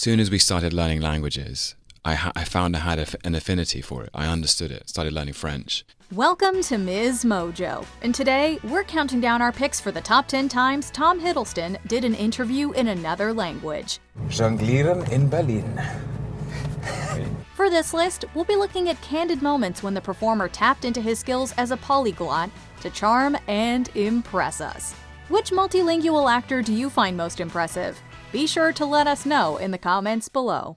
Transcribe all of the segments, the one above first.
soon as we started learning languages, I found I had an affinity for it. I understood it. Started learning French. Welcome to MsMojo, and today we're counting down our picks for the top 10 times Tom Hiddleston did an interview in another language. Jonglieren in Berlin. For this list, we'll be looking at candid moments when the performer tapped into his skills as a polyglot to charm and impress us. Which multilingual actor do you find most impressive? Be sure to let us know in the comments below.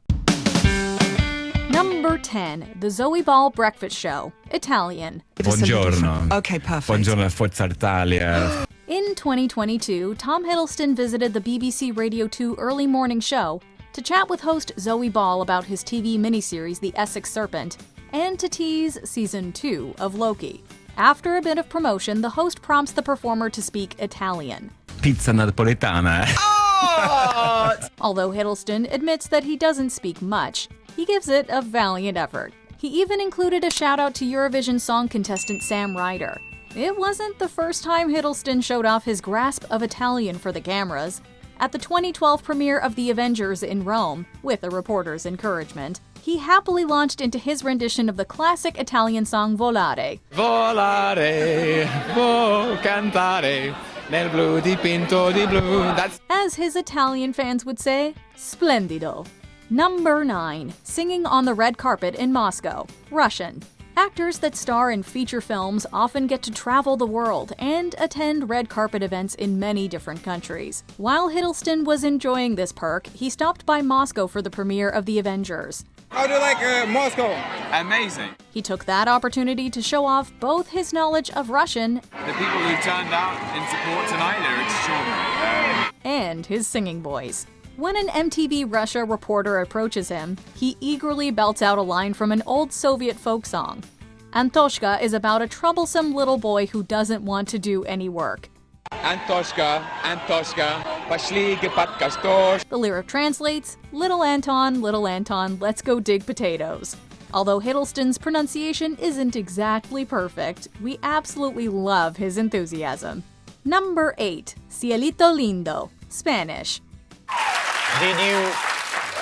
Number 10, The Zoe Ball Breakfast Show, Italian. Buongiorno. Okay, perfect. Buongiorno, Forza Italia. In 2022, Tom Hiddleston visited the BBC Radio 2 early morning show to chat with host Zoe Ball about his TV miniseries The Essex Serpent, and to tease Season 2 of Loki. After a bit of promotion, the host prompts the performer to speak Italian. Pizza napoletana. Although Hiddleston admits that he doesn't speak much, he gives it a valiant effort. He even included a shout-out to Eurovision song contestant Sam Ryder. It wasn't the first time Hiddleston showed off his grasp of Italian for the cameras. At the 2012 premiere of The Avengers in Rome, with a reporter's encouragement, he happily launched into his rendition of the classic Italian song Volare. Volare, vo cantare, nel blu dipinto di blu. That's As his Italian fans would say, splendido. Number 9, Singing on the Red Carpet in Moscow, Russian. Actors that star in feature films often get to travel the world and attend red carpet events in many different countries. While Hiddleston was enjoying this perk, he stopped by Moscow for the premiere of The Avengers. How do you like Moscow? Amazing. He took that opportunity to show off both his knowledge of Russian The people who turned out in support tonight are extraordinary. and his singing voice. When an MTV Russia reporter approaches him, he eagerly belts out a line from an old Soviet folk song. Antoshka is about a troublesome little boy who doesn't want to do any work. Antoshka, pashli gepat kastor. The lyric translates, little Anton, let's go dig potatoes." Although Hiddleston's pronunciation isn't exactly perfect, we absolutely love his enthusiasm. Number 8, Cielito Lindo, Spanish. Did you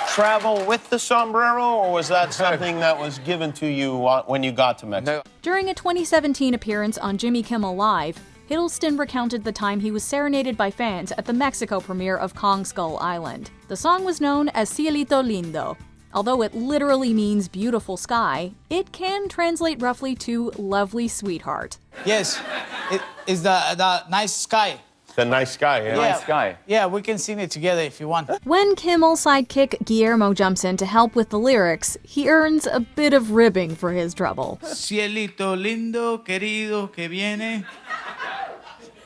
travel with the sombrero, or was that something that was given to you when you got to Mexico? During a 2017 appearance on Jimmy Kimmel Live, Hiddleston recounted the time he was serenaded by fans at the Mexico premiere of Kong Skull Island. The song was known as Cielito Lindo. Although it literally means beautiful sky, it can translate roughly to lovely sweetheart. Yes, it is the nice sky. The nice guy, yeah. Nice guy. Yeah, we can sing it together if you want. When Kimmel's sidekick Guillermo jumps in to help with the lyrics, he earns a bit of ribbing for his trouble. Cielito lindo, querido, que viene.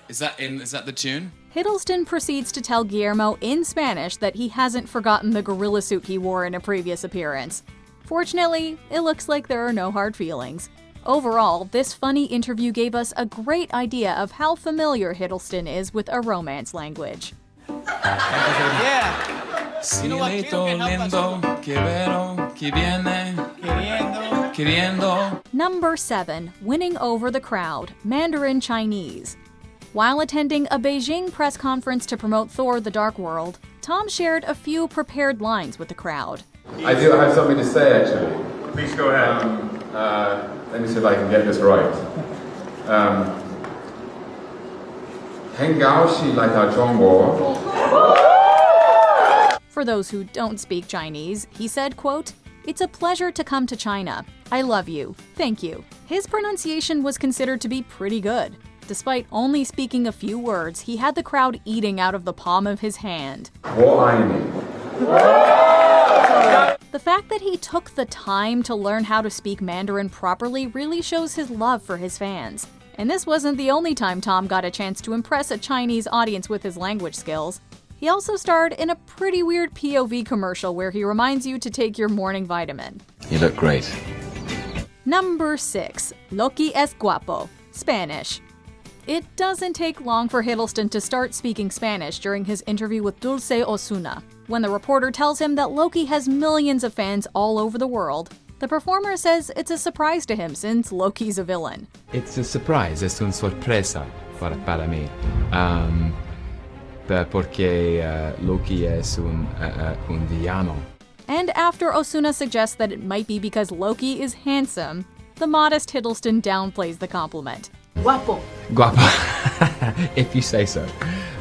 Is that the tune? Hiddleston proceeds to tell Guillermo in Spanish that he hasn't forgotten the gorilla suit he wore in a previous appearance. Fortunately, it looks like there are no hard feelings. Overall, this funny interview gave us a great idea of how familiar Hiddleston is with a Romance language. Yeah. Cielito lindo, que vero, que viene, queriendo. Number 7, Winning Over the Crowd, Mandarin Chinese. While attending a Beijing press conference to promote Thor: The Dark World, Tom shared a few prepared lines with the crowd. I do have something to say, actually. Please go ahead. Let me see if I can get this right. 很高兴来到中国. For those who don't speak Chinese, he said, quote, "It's a pleasure to come to China. I love you. Thank you." His pronunciation was considered to be pretty good. Despite only speaking a few words, he had the crowd eating out of the palm of his hand. 我爱你. The fact that he took the time to learn how to speak Mandarin properly really shows his love for his fans. And this wasn't the only time Tom got a chance to impress a Chinese audience with his language skills. He also starred in a pretty weird POV commercial where he reminds you to take your morning vitamin. You look great. Number 6, Loki Es Guapo, Spanish. It doesn't take long for Hiddleston to start speaking Spanish during his interview with Dulce Osuna. When the reporter tells him that Loki has millions of fans all over the world, the performer says it's a surprise to him since Loki's a villain. It's a surprise, es una sorpresa para mí. porque Loki es un villano. And after Osuna suggests that it might be because Loki is handsome, the modest Hiddleston downplays the compliment. Guapo. Guapo. If you say so.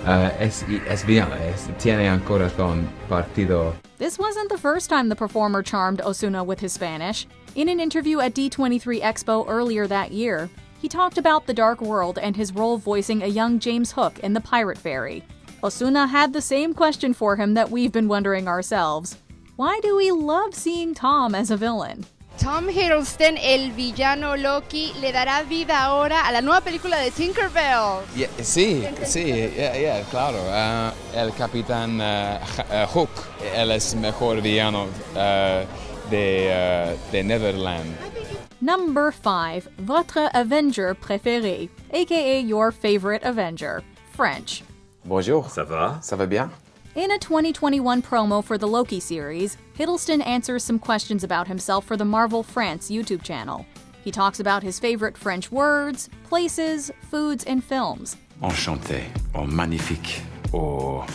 Es villano. Tiene un corazón partido. This wasn't the first time the performer charmed Osuna with his Spanish. In an interview at D23 Expo earlier that year, he talked about the dark world and his role voicing a young James Hook in The Pirate Fairy. Osuna had the same question for him that we've been wondering ourselves. Why do we love seeing Tom as a villain? Tom Hiddleston, el villano Loki, le dará vida ahora a la nueva película de Tinkerbell. Sí, claro. El Capitán Hook, él es mejor villano de Neverland. Number 5. Votre Avenger préféré, aka your favorite Avenger. French. Bonjour. Ça va? Ça va bien? In a 2021 promo for the Loki series, Hiddleston answers some questions about himself for the Marvel France YouTube channel. He talks about his favorite French words, places, foods, and films. Enchanté, or magnifique, or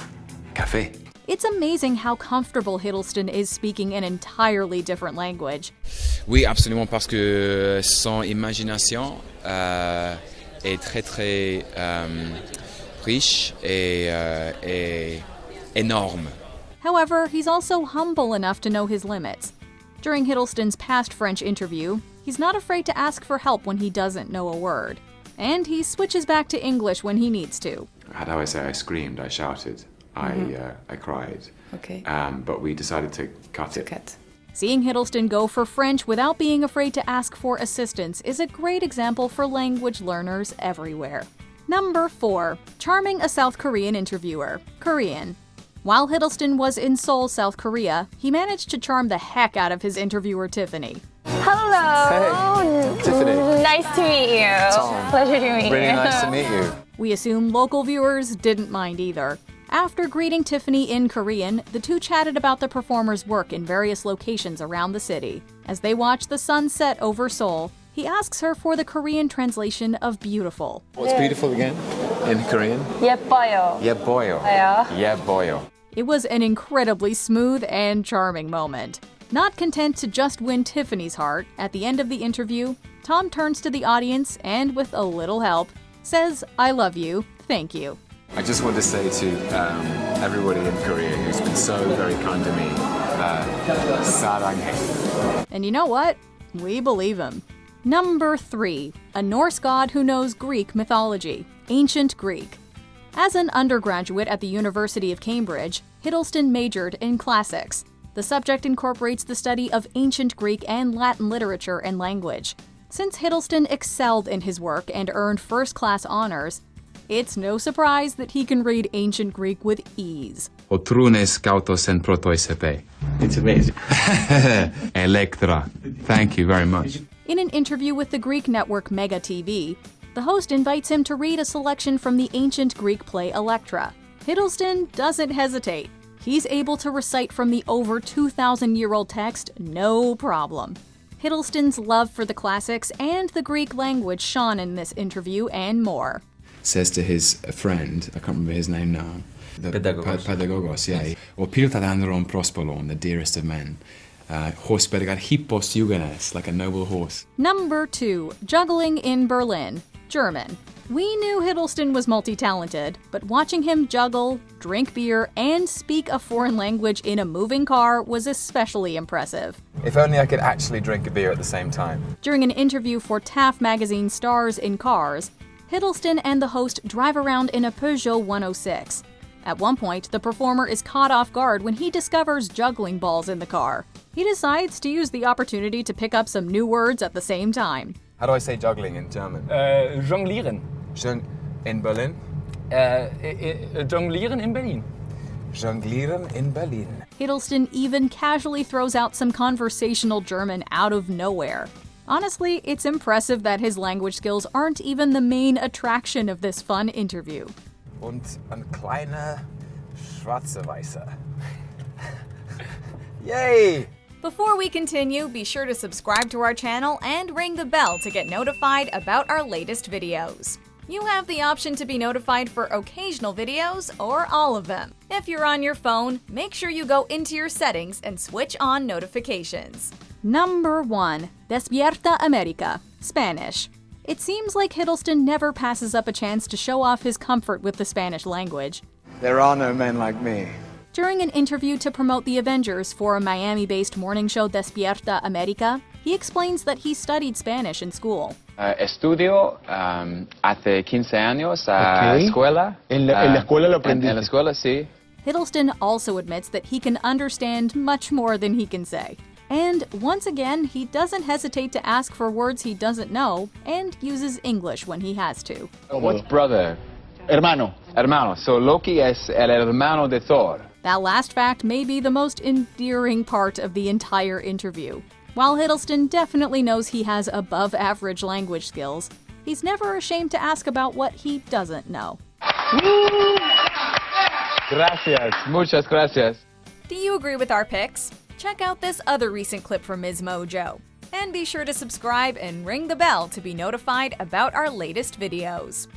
café. It's amazing how comfortable Hiddleston is speaking an entirely different language. Oui, absolument, parce que son imagination est très riche et énorme. However, he's also humble enough to know his limits. During Hiddleston's past French interview, he's not afraid to ask for help when he doesn't know a word. And he switches back to English when he needs to. How do I say? I screamed, I shouted, I cried. Okay. But we decided to cut it. Seeing Hiddleston go for French without being afraid to ask for assistance is a great example for language learners everywhere. Number 4. Charming a South Korean interviewer. Korean. While Hiddleston was in Seoul, South Korea, he managed to charm the heck out of his interviewer, Tiffany. Hello! Hey, Tiffany. Nice to meet you. Tom. Pleasure to meet you. Really nice to meet you. We assume local viewers didn't mind either. After greeting Tiffany in Korean, the two chatted about the performer's work in various locations around the city. As they watch the sun set over Seoul, he asks her for the Korean translation of beautiful. What's beautiful again in Korean? 예뻐요. 예뻐요. 예뻐요. It was an incredibly smooth and charming moment. Not content to just win Tiffany's heart, at the end of the interview, Tom turns to the audience and, with a little help, says, "I love you, thank you." I just want to say to everybody in Korea who's been so very kind to me, 사랑해. And you know what? We believe him. Number 3. A Norse god who knows Greek mythology. Ancient Greek. As an undergraduate at the University of Cambridge, Hiddleston majored in classics. The subject incorporates the study of ancient Greek and Latin literature and language. Since Hiddleston excelled in his work and earned first-class honors, it's no surprise that he can read ancient Greek with ease. Otrunes cautos en protoisepe. It's amazing. Electra. Thank you very much. In an interview with the Greek network Mega TV, the host invites him to read a selection from the ancient Greek play Electra. Hiddleston doesn't hesitate. He's able to recite from the over 2,000-year-old text no problem. Hiddleston's love for the classics and the Greek language shone in this interview and more. Says to his friend, I can't remember his name now. The Pedagogos. yeah. Or Piltadandron prospolon, the dearest of men. Horsbergar hippos jugenes, like a noble horse. Number 2. Juggling in Berlin. German. We knew Hiddleston was multi-talented, but watching him juggle, drink beer, and speak a foreign language in a moving car was especially impressive. If only I could actually drink a beer at the same time. During an interview for TAF magazine Stars in Cars, Hiddleston and the host drive around in a Peugeot 106. At one point, the performer is caught off guard when he discovers juggling balls in the car. He decides to use the opportunity to pick up some new words at the same time. How do I say juggling in German? Jonglieren. In Berlin? Jonglieren in Berlin. Jonglieren in Berlin. Hiddleston even casually throws out some conversational German out of nowhere. Honestly, it's impressive that his language skills aren't even the main attraction of this fun interview. Und ein kleiner schwarzer Weißer. Yay! Before we continue, be sure to subscribe to our channel and ring the bell to get notified about our latest videos. You have the option to be notified for occasional videos or all of them. If you're on your phone, make sure you go into your settings and switch on notifications. Number 1. Despierta America, Spanish. It seems like Hiddleston never passes up a chance to show off his comfort with the Spanish language. There are no men like me. During an interview to promote The Avengers for a Miami-based morning show Despierta America, he explains that he studied Spanish in school. Estudio hace 15 años escuela. En la escuela lo aprendiste. En la escuela, sí. Hiddleston also admits that he can understand much more than he can say. And once again, he doesn't hesitate to ask for words he doesn't know and uses English when he has to. What's brother? Hermano. Hermano. So Loki es el hermano de Thor. That last fact may be the most endearing part of the entire interview. While Hiddleston definitely knows he has above-average language skills, he's never ashamed to ask about what he doesn't know. Gracias. Muchas gracias. Do you agree with our picks? Check out this other recent clip from MsMojo. And be sure to subscribe and ring the bell to be notified about our latest videos.